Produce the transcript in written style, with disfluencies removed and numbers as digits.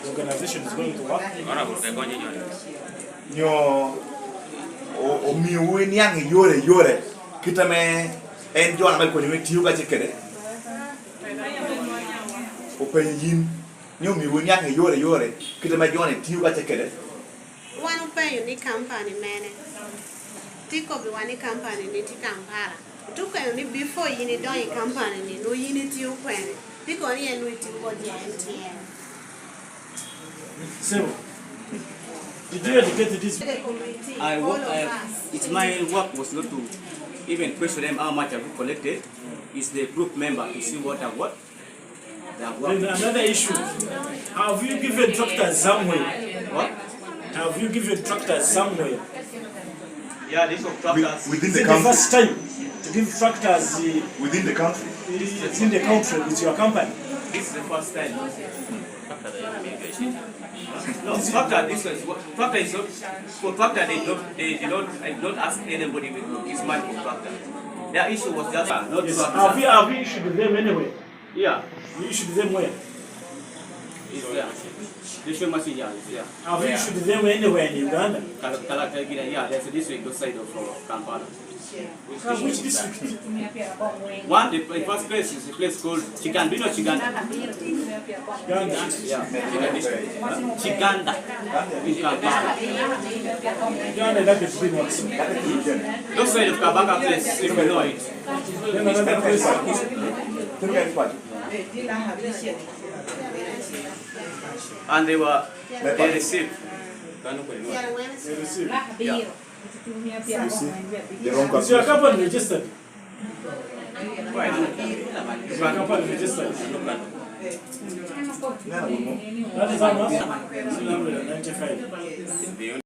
organization is going to work. Nyo o miwe nyang yore kitame enjo na mai ko ni tiuga chekere o penyin nyo miwe nyang yore kitame jone tiuga chekere one upe ni company mene tiko bi wani company ni tikampara tuka ni before yini don yi company ni no yini tiu kwene tiko ni enu tiko JNTN. So did you educate this? It's my work was not to even question them how much I've collected. It's the group member to see what I've got. Then another issue. Have you given tractors somewhere? What? Have you given tractors somewhere? Yeah, this of tractors. Within Is the it the country. first time to give tractors Within the country. it's in the country with your company? This is the first time. No, tractor. This is tractor is not for tractor. I don't ask anybody with his money for tractor. Their issue was just not Yes. tractor. Have you issued them anyway? Yeah, You issued them where? it's there. The show machine, yeah, it's there. Have you issued them anywhere in Uganda? Yeah, there's a district outside of Kampala. Which district? One, the first place is a place called Chiganda. Do you know Chiganda? Uganda. Yeah, Chiganda district. Chiganda. In Kampala. Uganda, that's the three ones. Those side of Kabaka place, if you know it. Then another place. And they received. They received. Yeah. The wrong Is your country. company registered? Right. Is your company registered? No. That is how much? 95.